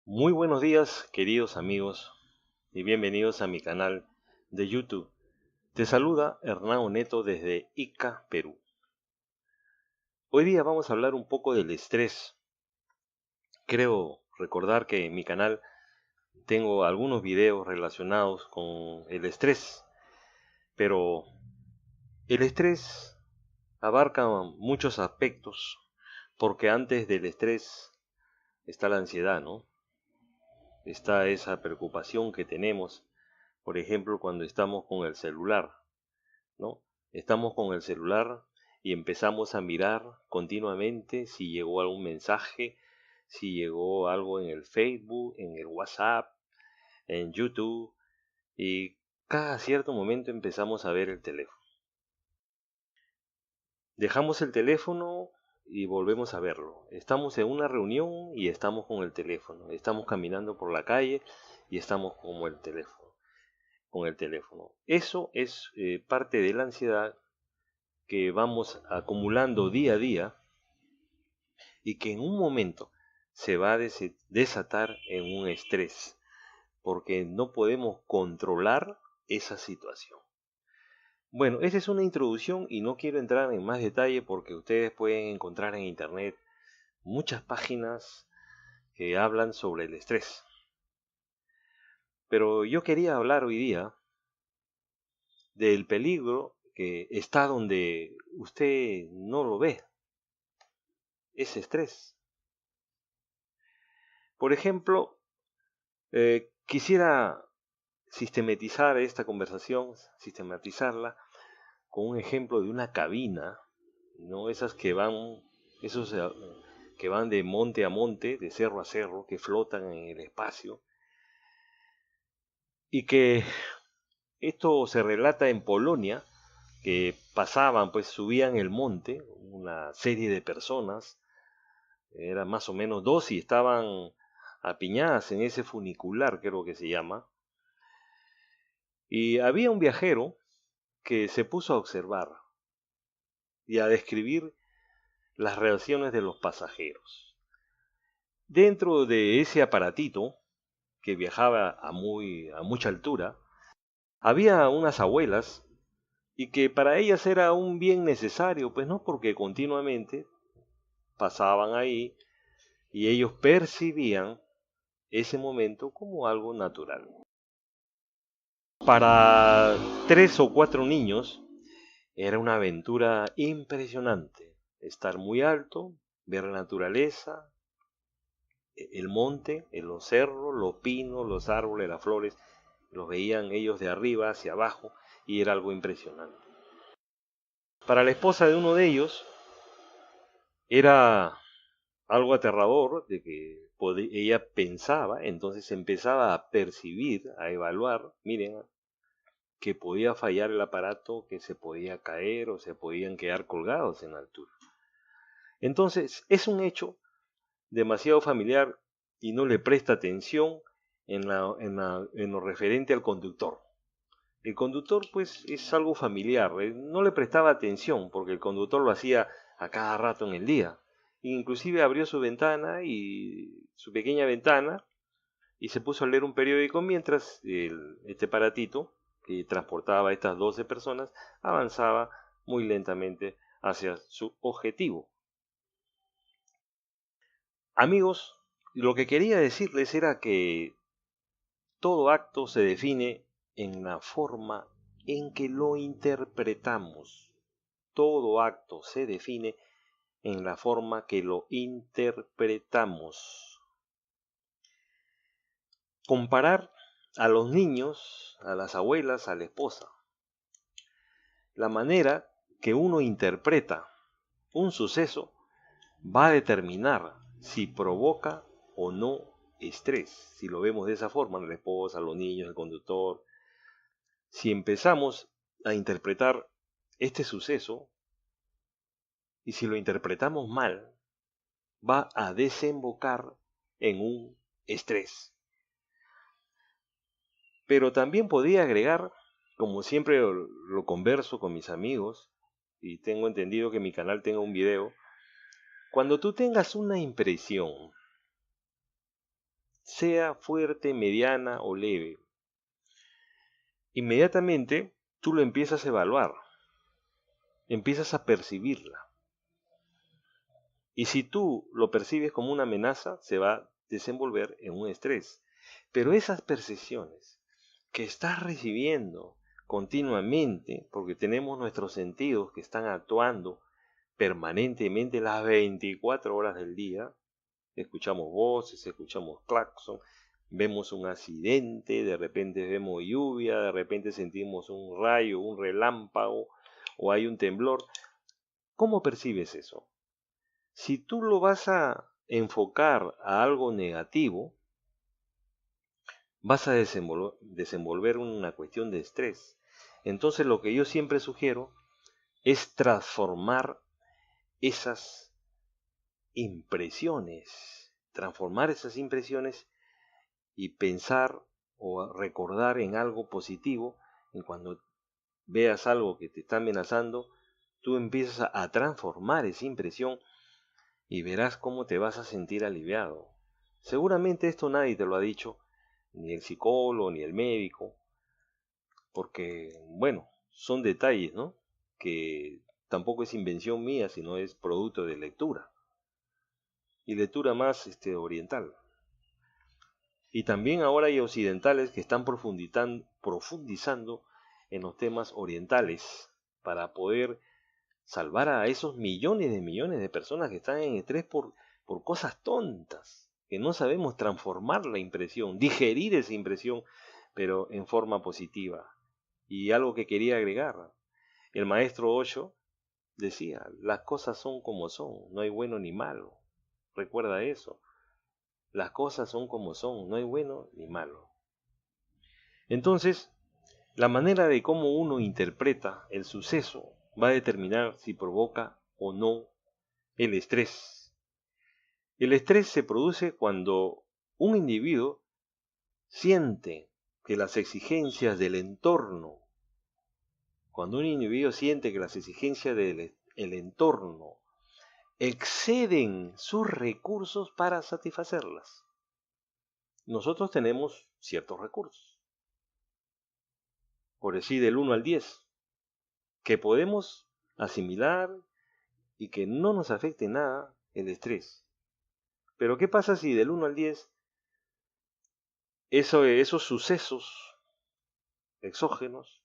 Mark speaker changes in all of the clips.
Speaker 1: Muy buenos días, queridos amigos, y bienvenidos a mi canal de YouTube. Te saluda Hernán Neto desde Ica, Perú. Hoy día vamos a hablar un poco del estrés. Creo recordar que en mi canal tengo algunos videos relacionados con el estrés, pero el estrés abarca muchos aspectos, porque antes del estrés está la ansiedad, ¿no? Está esa preocupación que tenemos, por ejemplo, cuando estamos con el celular, ¿no? Estamos con el celular y empezamos a mirar continuamente si llegó algún mensaje, si llegó algo en el Facebook, en el WhatsApp, en YouTube, y cada cierto momento empezamos a ver el teléfono. Dejamos el teléfono y volvemos a verlo. Estamos en una reunión y estamos con el teléfono. Estamos caminando por la calle y estamos con el teléfono. Eso es parte de la ansiedad que vamos acumulando día a día y que en un momento se va a desatar en un estrés, porque no podemos controlar esa situación. Bueno, esa es una introducción y no quiero entrar en más detalle porque ustedes pueden encontrar en internet muchas páginas que hablan sobre el estrés. Pero yo quería hablar hoy día del peligro que está donde usted no lo ve, ese estrés. Por ejemplo, quisiera sistematizar esta conversación, sistematizarla con un ejemplo de una cabina, ¿no? Esas que van, esos que van de monte a monte, de cerro a cerro, que flotan en el espacio, y que esto se relata en Polonia, que pasaban, pues subían el monte, una serie de personas, eran más o menos dos y estaban apiñadas en ese funicular, creo que se llama, y había un viajero que se puso a observar y a describir las reacciones de los pasajeros. Dentro de ese aparatito que viajaba a mucha altura, había unas abuelas y que para ellas era un bien necesario, pues no, porque continuamente pasaban ahí y ellos percibían ese momento como algo natural. Para 3 o 4 niños era una aventura impresionante. Estar muy alto, ver la naturaleza, el monte, los cerros, los pinos, los árboles, las flores, los veían ellos de arriba hacia abajo y era algo impresionante. Para la esposa de uno de ellos era algo aterrador de que ella pensaba, entonces empezaba a percibir, a evaluar, miren, que podía fallar el aparato, que se podía caer o se podían quedar colgados en la altura. Entonces es un hecho demasiado familiar y no le presta atención en lo referente al conductor. El conductor pues es algo familiar, no le prestaba atención porque el conductor lo hacía a cada rato en el día. Inclusive abrió su ventana y su pequeña ventana y se puso a leer un periódico mientras este aparatito que transportaba a estas 12 personas avanzaba muy lentamente hacia su objetivo. Amigos, lo que quería decirles era que todo acto se define en la forma en que lo interpretamos. Todo acto se define en la forma que lo interpretamos. Comparar a los niños, a las abuelas, a la esposa. La manera que uno interpreta un suceso va a determinar si provoca o no estrés. Si lo vemos de esa forma, la esposa, los niños, el conductor. Si empezamos a interpretar este suceso y si lo interpretamos mal, va a desembocar en un estrés. Pero también podría agregar, como siempre lo converso con mis amigos, y tengo entendido que mi canal tenga un video, cuando tú tengas una impresión sea fuerte, mediana o leve, inmediatamente tú lo empiezas a evaluar, empiezas a percibirla. Y si tú lo percibes como una amenaza, se va a desenvolver en un estrés. Pero esas percepciones que estás recibiendo continuamente, porque tenemos nuestros sentidos que están actuando permanentemente las 24 horas del día, escuchamos voces, escuchamos claxon, vemos un accidente, de repente vemos lluvia, de repente sentimos un rayo, un relámpago o hay un temblor. ¿Cómo percibes eso? Si tú lo vas a enfocar a algo negativo, vas a desenvolver una cuestión de estrés. Entonces lo que yo siempre sugiero es transformar esas impresiones y pensar o recordar en algo positivo. Y cuando veas algo que te está amenazando, tú empiezas a transformar esa impresión y verás cómo te vas a sentir aliviado. Seguramente esto nadie te lo ha dicho, ni el psicólogo, ni el médico, porque, bueno, son detalles, ¿no? Que tampoco es invención mía, sino es producto de lectura, y lectura más oriental. Y también ahora hay occidentales que están profundizando en los temas orientales para poder salvar a esos millones de personas que están en estrés por cosas tontas, que no sabemos transformar la impresión, digerir esa impresión, pero en forma positiva. Y algo que quería agregar, el maestro Osho decía, las cosas son como son, no hay bueno ni malo. Recuerda eso, las cosas son como son, no hay bueno ni malo. Entonces, la manera de cómo uno interpreta el suceso va a determinar si provoca o no el estrés. El estrés se produce cuando un individuo siente que las exigencias del entorno, cuando un individuo siente que las exigencias del entorno exceden sus recursos para satisfacerlas. Nosotros tenemos ciertos recursos, por decir del 1 al 10, que podemos asimilar y que no nos afecte nada el estrés. Pero ¿qué pasa si del 1 al 10 esos sucesos exógenos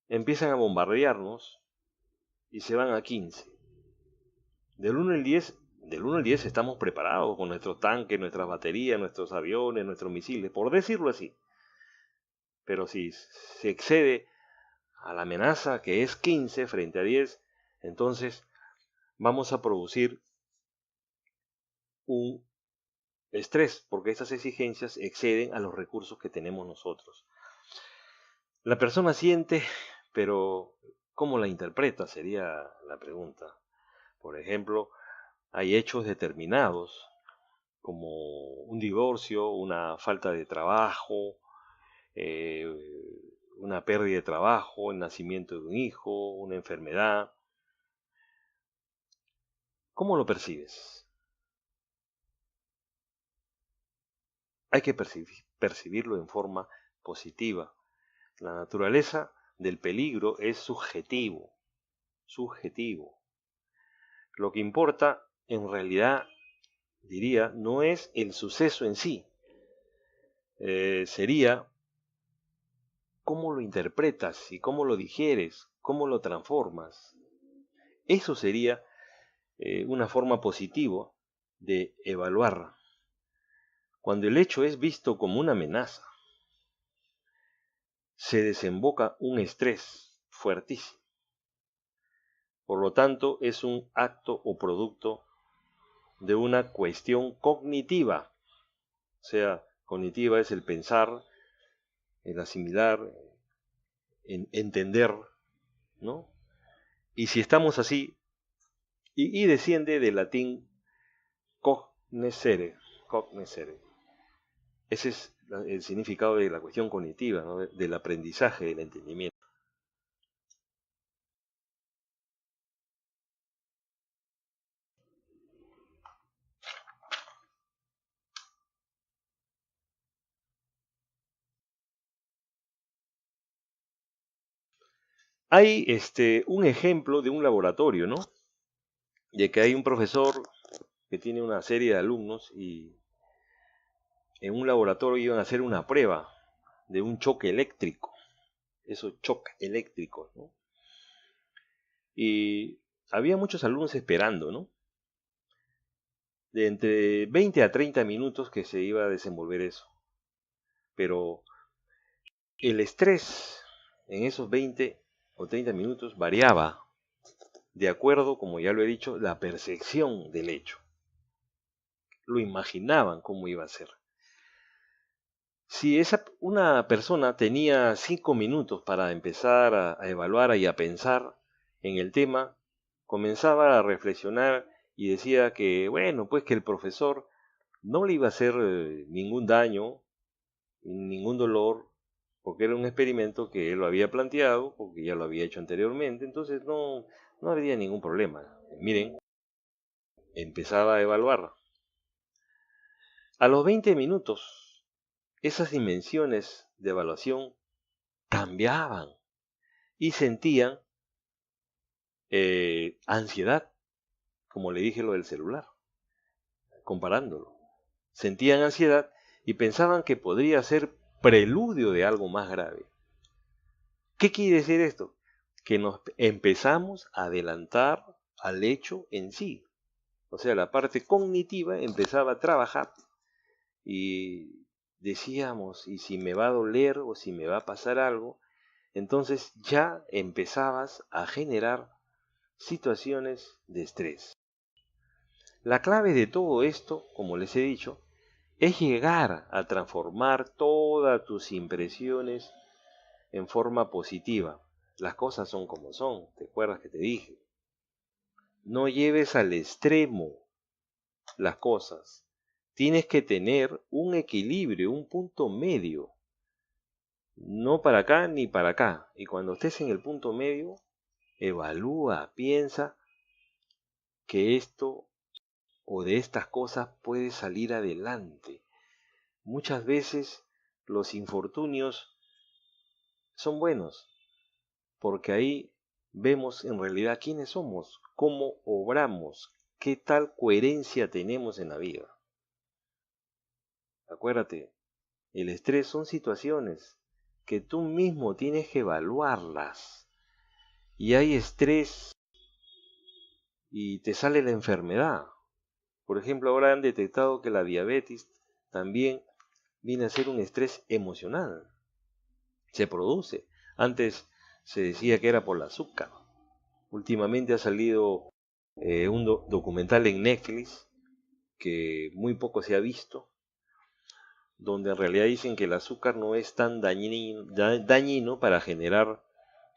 Speaker 1: empiezan a bombardearnos y se van a 15? Del 1 al 10 estamos preparados con nuestros tanques, nuestras baterías, nuestros aviones, nuestros misiles, por decirlo así. Pero si se excede a la amenaza que es 15 frente a 10, entonces vamos a producir un estrés, porque estas exigencias exceden a los recursos que tenemos nosotros. La persona siente, pero ¿cómo la interpreta? Sería la pregunta. Por ejemplo, hay hechos determinados, como un divorcio, una falta de trabajo, eh, una pérdida de trabajo, el nacimiento de un hijo, una enfermedad. ¿Cómo lo percibes? Hay que percibirlo en forma positiva. La naturaleza del peligro es subjetivo, subjetivo. Lo que importa, en realidad, diría, no es el suceso en sí, sería cómo lo interpretas y cómo lo digieres, cómo lo transformas. Eso sería una forma positiva de evaluar. Cuando el hecho es visto como una amenaza, se desemboca un estrés fuertísimo. Por lo tanto, es un acto o producto de una cuestión cognitiva. O sea, cognitiva es el pensar, el asimilar, en entender, ¿no? Y si estamos así, y desciende del latín cognoscere, cognoscere. Ese es el significado de la cuestión cognitiva, ¿no? Del aprendizaje, del entendimiento. Hay un ejemplo de un laboratorio, ¿no? De que hay un profesor que tiene una serie de alumnos y en un laboratorio iban a hacer una prueba de un choque eléctrico, esos choques eléctricos, ¿no? Y había muchos alumnos esperando, ¿no? De entre 20 a 30 minutos que se iba a desenvolver eso. Pero el estrés en esos 20 o 30 minutos variaba de acuerdo, como ya lo he dicho, la percepción del hecho. Lo imaginaban cómo iba a ser. Si una persona tenía 5 minutos para empezar a evaluar y a pensar en el tema, comenzaba a reflexionar y decía que, bueno, pues que el profesor no le iba a hacer ningún daño, ningún dolor, porque era un experimento que él lo había planteado, porque ya lo había hecho anteriormente, entonces no habría ningún problema. Miren, empezaba a evaluar. A los 20 minutos, esas dimensiones de evaluación cambiaban y sentían ansiedad, como le dije lo del celular, comparándolo. Sentían ansiedad y pensaban que podría ser preludio de algo más grave. ¿Qué quiere decir esto? Que nos empezamos a adelantar al hecho en sí. O sea, la parte cognitiva empezaba a trabajar y decíamos, ¿y si me va a doler o si me va a pasar algo? Entonces ya empezabas a generar situaciones de estrés. La clave de todo esto, como les he dicho, es llegar a transformar todas tus impresiones en forma positiva. Las cosas son como son, ¿te acuerdas que te dije? No lleves al extremo las cosas. Tienes que tener un equilibrio, un punto medio. No para acá ni para acá. Y cuando estés en el punto medio, evalúa, piensa que esto o de estas cosas puede salir adelante. Muchas veces los infortunios son buenos, porque ahí vemos en realidad quiénes somos, cómo obramos, qué tal coherencia tenemos en la vida. Acuérdate, el estrés son situaciones que tú mismo tienes que evaluarlas. Y hay estrés y te sale la enfermedad. Por ejemplo, ahora han detectado que la diabetes también viene a ser un estrés emocional. Se produce. Antes se decía que era por el azúcar. Últimamente ha salido un documental en Netflix que muy poco se ha visto, donde en realidad dicen que el azúcar no es tan dañino para generar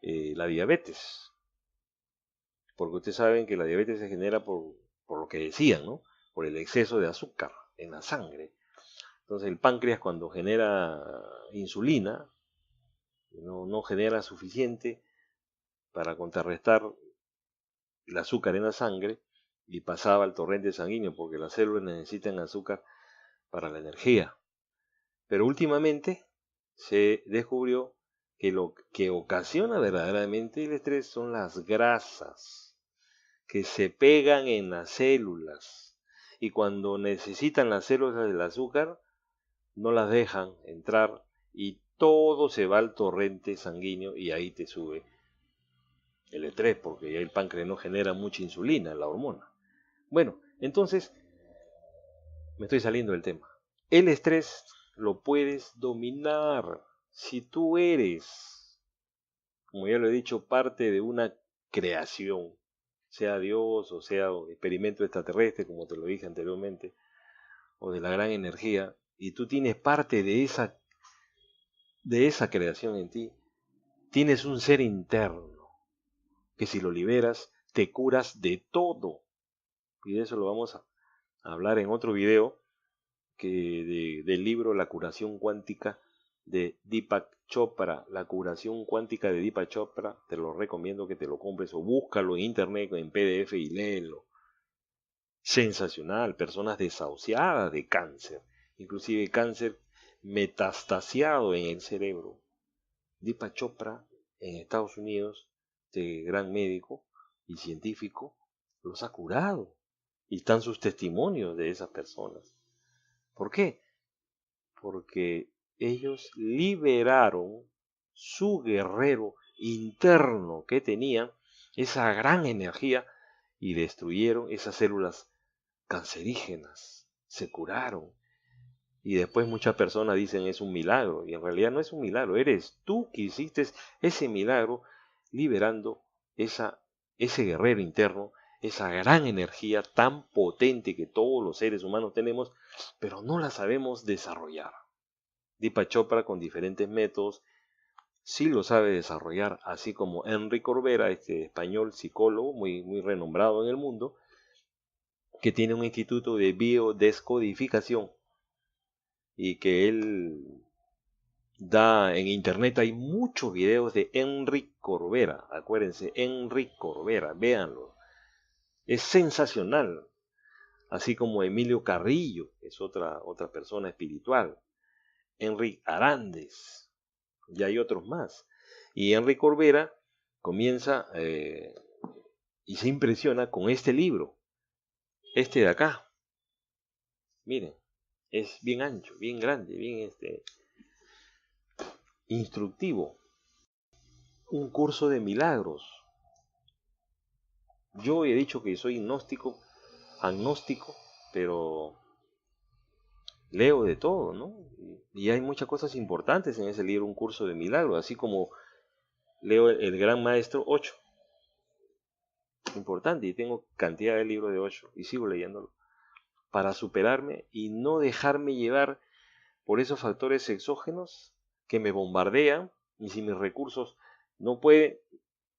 Speaker 1: la diabetes. Porque ustedes saben que la diabetes se genera por lo que decían, ¿no? Por el exceso de azúcar en la sangre. Entonces el páncreas cuando genera insulina, no genera suficiente para contrarrestar el azúcar en la sangre y pasaba al torrente sanguíneo, porque las células necesitan azúcar para la energía. Pero últimamente se descubrió que lo que ocasiona verdaderamente el estrés son las grasas que se pegan en las células y cuando necesitan las células del azúcar no las dejan entrar y todo se va al torrente sanguíneo y ahí te sube el estrés porque ya el páncreas no genera mucha insulina, la hormona. Bueno, entonces me estoy saliendo del tema. El estrés lo puedes dominar si tú eres, como ya lo he dicho, parte de una creación, sea Dios o sea experimento extraterrestre, como te lo dije anteriormente, o de la gran energía, y tú tienes parte de esa creación en ti, tienes un ser interno, que si lo liberas, te curas de todo. Y de eso lo vamos a hablar en otro video del libro La curación cuántica de Deepak Chopra. La curación cuántica de Deepak Chopra, te lo recomiendo que te lo compres o búscalo en internet en PDF y léelo. Sensacional, personas desahuciadas de cáncer, inclusive cáncer metastasiado en el cerebro. Deepak Chopra en Estados Unidos este gran médico y científico, los ha curado. Y están sus testimonios de esas personas. ¿Por qué? Porque ellos liberaron su guerrero interno que tenían, esa gran energía, y destruyeron esas células cancerígenas, se curaron. Y después muchas personas dicen es un milagro, y en realidad no es un milagro, eres tú que hiciste ese milagro liberando ese guerrero interno, esa gran energía tan potente que todos los seres humanos tenemos, pero no la sabemos desarrollar. Deepak Chopra, con diferentes métodos, sí lo sabe desarrollar, así como Henry Corbera, este español psicólogo muy renombrado en el mundo, que tiene un instituto de biodescodificación y que él da en internet. Hay muchos videos de Henry Corbera, acuérdense, Henry Corbera, véanlo, es sensacional, así como Emilio Carrillo, que es otra persona espiritual, Henry Arandes, y hay otros más. Y Henry Corbera comienza y se impresiona con este libro, este de acá. Miren, es bien ancho, bien grande, bien instructivo. Un curso de milagros. Yo he dicho que soy agnóstico, pero leo de todo, ¿no? Y hay muchas cosas importantes en ese libro, un curso de milagros, así como leo el Gran Maestro 8. Importante, y tengo cantidad de libros de 8 y sigo leyéndolo para superarme y no dejarme llevar por esos factores exógenos que me bombardean, y si mis recursos no pueden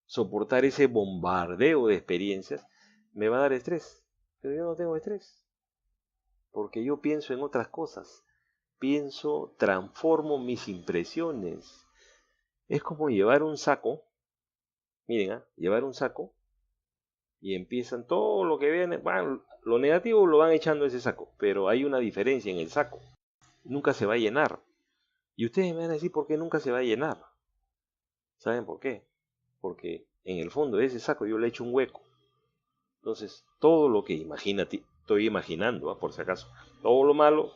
Speaker 1: soportar ese bombardeo de experiencias, me va a dar estrés. Pero yo no tengo estrés, porque yo pienso en otras cosas. Pienso, transformo mis impresiones. Es como llevar un saco, miren, llevar un saco y empiezan todo lo que ven, bueno, lo negativo lo van echando a ese saco, pero hay una diferencia en el saco. Nunca se va a llenar. Y ustedes me van a decir por qué nunca se va a llenar. ¿Saben por qué? Porque en el fondo de ese saco yo le echo un hueco. Entonces, todo lo que estoy imaginando, por si acaso, todo lo malo,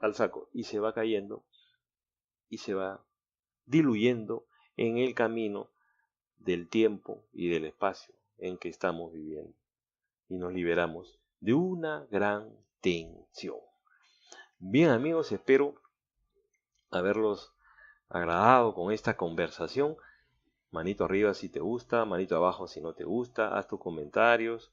Speaker 1: al saco, y se va cayendo y se va diluyendo en el camino del tiempo y del espacio en que estamos viviendo. Y nos liberamos de una gran tensión. Bien, amigos, espero haberlos agradado con esta conversación. Manito arriba si te gusta, manito abajo si no te gusta, haz tus comentarios,